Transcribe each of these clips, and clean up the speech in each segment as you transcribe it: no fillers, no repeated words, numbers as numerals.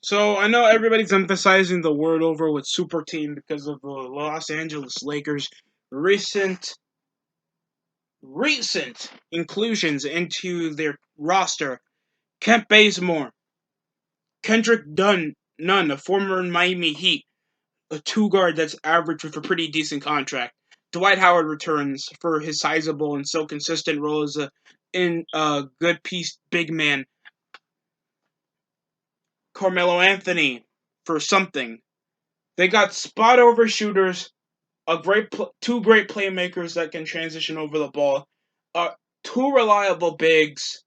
So I know everybody's emphasizing the word over with super team because of the Los Angeles Lakers' recent recent inclusions into their roster. Kent Bazemore, Kendrick Nunn, a former Miami Heat, a two guard that's average with a pretty decent contract. Dwight Howard returns for his sizable and so consistent role as a good piece big man. Carmelo Anthony for something. They got spot over shooters, two great playmakers that can transition over the ball, two reliable bigs,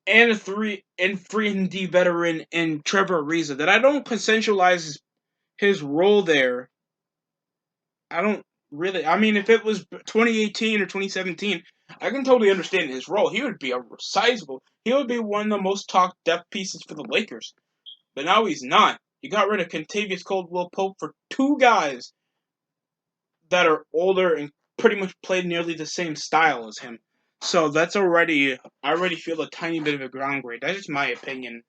and a free and D veteran in Trevor Ariza that I don't consensualize his role there. I don't really. I mean, if it was 2018 or 2017, I can totally understand his role. He would be a sizable. He would be one of the most talked depth pieces for the Lakers. But now he's not. You got rid of Contavious Caldwell Pope for two guys that are older and pretty much play nearly the same style as him. So that's already. I already feel a tiny bit of a downgrade. That's just my opinion.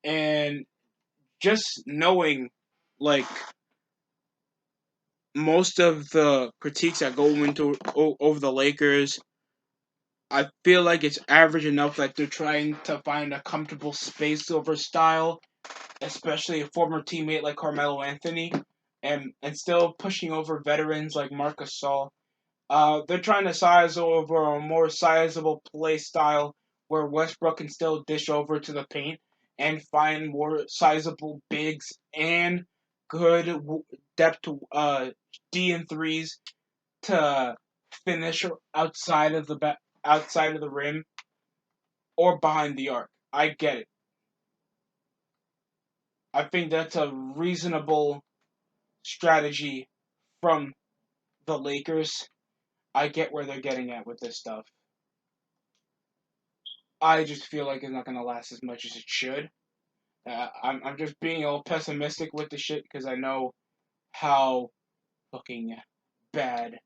And just knowing, like, most of the critiques that go into over the Lakers, I feel like it's average enough that they're trying to find a comfortable space over style, especially a former teammate like Carmelo Anthony, and still pushing over veterans like Marcus Gasol. They're trying to size over a more sizable play style where Westbrook can still dish over to the paint and find more sizable bigs and good depth D and threes to finish outside of the rim or behind the arc. I get it. I think that's a reasonable strategy from the Lakers. I get where they're getting at with this stuff. I just feel like it's not gonna last as much as it should. I'm just being all pessimistic with the shit because I know how fucking bad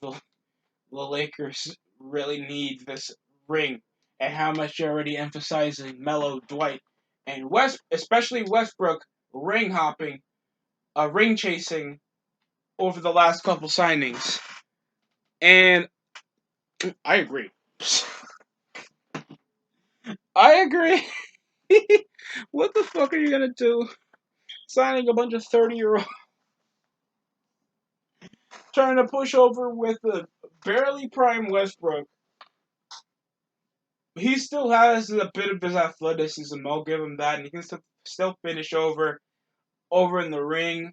the, the Lakers really need this ring and how much you're already emphasizing Melo, Dwight, and especially Westbrook ring hopping, ring chasing over the last couple signings. And I agree. I agree. What the fuck are you gonna do? Signing a bunch of 30-year-olds, trying to push over with a barely prime Westbrook. He still has a bit of his athleticism. I'll give him that, and he can still finish over in the ring.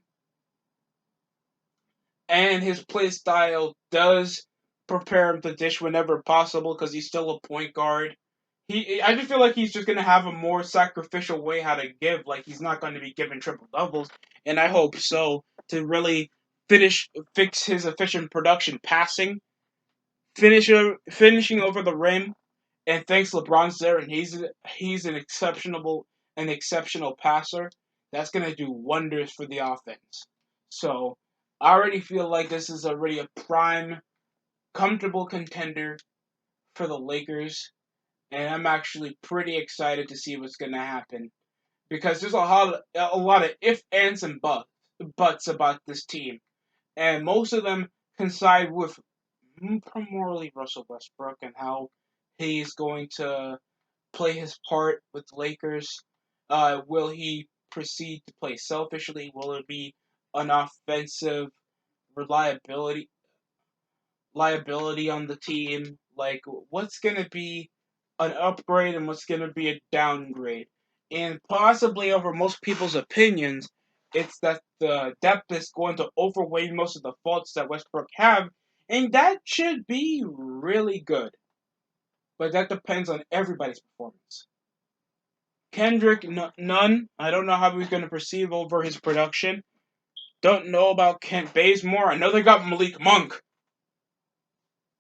And his play style does prepare him to dish whenever possible because he's still a point guard. I just feel like he's just gonna have a more sacrificial way how to give. Like he's not going to be giving triple doubles, and I hope so to really fix his efficient production passing, finishing over the rim, and thanks LeBron's there, and he's an exceptional passer. That's gonna do wonders for the offense. So I already feel like this is already a prime, comfortable contender for the Lakers, and I'm actually pretty excited to see what's gonna happen because there's a lot of if, ands, and buts about this team, and most of them coincide with primarily Russell Westbrook and how he's going to play his part with the Lakers. Will he proceed to play selfishly? Will it be an offensive reliability liability on the team? Like, what's going to be an upgrade and what's going to be a downgrade? And possibly over most people's opinions, it's that the depth is going to overweigh most of the faults that Westbrook have, and that should be really good. But that depends on everybody's performance. Kendrick Nunn, I don't know how he's going to perceive over his production. Don't know about Kent Bazemore. I know they got Malik Monk.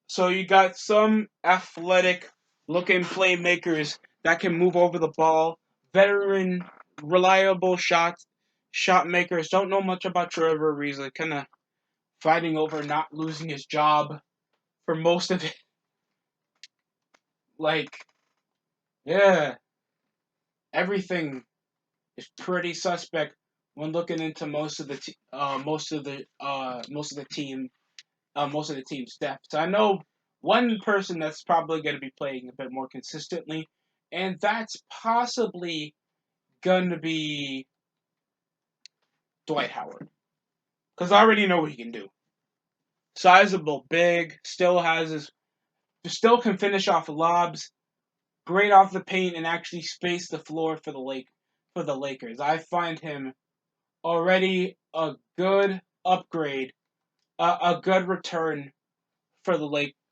So you got some athletic looking playmakers that can move over the ball, veteran, reliable shot makers. Don't know much about Trevor Ariza, kind of fighting over not losing his job for most of it. Like, yeah. everything is pretty suspect when looking into most of the team's depth. I know one person that's probably going to be playing a bit more consistently, and that's possibly going to be Dwight Howard, because I already know what he can do. Sizable, big, still can finish off lobs, great off the paint, and actually space the floor for the Lakers. I find him already a good upgrade, a good return for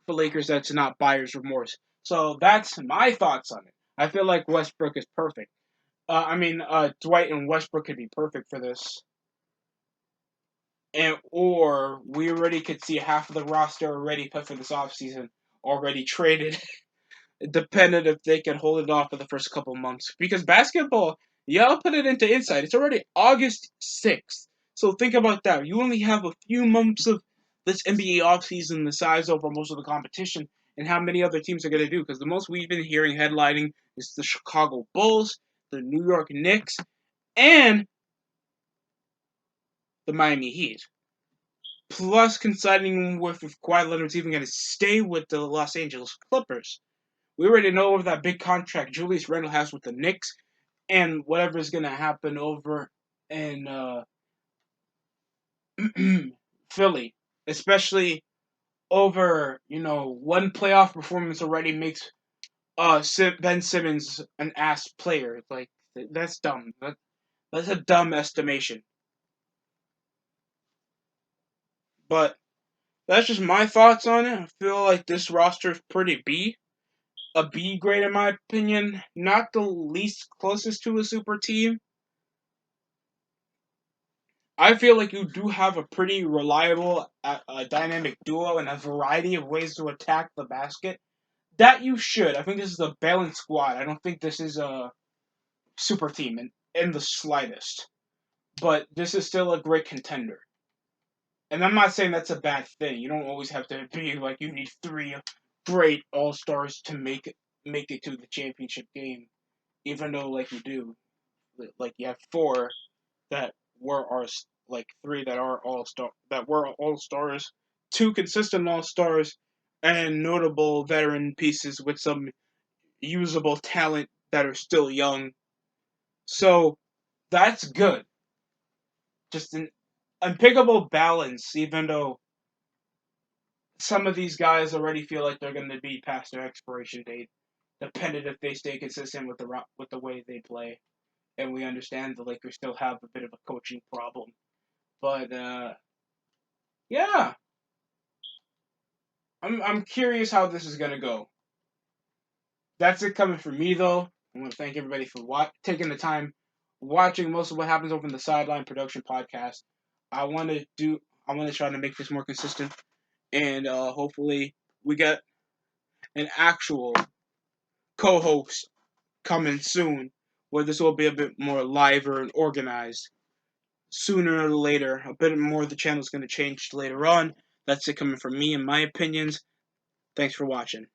for Lakers that's not buyer's remorse. So that's my thoughts on it. I feel like Westbrook is perfect. Dwight and Westbrook could be perfect for this, and or we already could see half of the roster already put for this offseason already traded, dependent if they can hold it off for the first couple months. Because basketball, yeah, I'll put it into insight. It's already August 6th. So think about that. You only have a few months of this NBA offseason the size over most of the competition and how many other teams are going to do. Because the most we've been hearing headlining is the Chicago Bulls, the New York Knicks, and the Miami Heat. Plus, considering with if Kawhi Leonard's even going to stay with the Los Angeles Clippers. We already know of that big contract Julius Randle has with the Knicks, and whatever's going to happen over in Philly, especially over one playoff performance already makes Ben Simmons an ass player. Like that's dumb. That's a dumb estimation. But that's just my thoughts on it. I feel like this roster is pretty a B grade in my opinion. Not the least closest to a super team. I feel like you do have a pretty reliable, dynamic duo and a variety of ways to attack the basket. That you should. I think this is a balanced squad. I don't think this is a super team in the slightest. But this is still a great contender. And I'm not saying that's a bad thing. You don't always have to be like you need three great all stars to make it to the championship game. Even though like you do, like you have four that were our like three that were all stars, two consistent all stars, and notable veteran pieces with some usable talent that are still young. So that's good. Just an unpickable balance, even though some of these guys already feel like they're going to be past their expiration date, dependent if they stay consistent with the way they play. And we understand the Lakers still have a bit of a coaching problem, but yeah, I'm curious how this is gonna go. That's it coming from me though. I want to thank everybody for taking the time watching most of what happens over in the Sideline Production Podcast. I want to do. I want to try to make this more consistent, and hopefully we get an actual co-host coming soon, where this will be a bit more liver and organized. Sooner or later, a bit more of the channel is going to change later on. That's it coming from me and my opinions. Thanks for watching.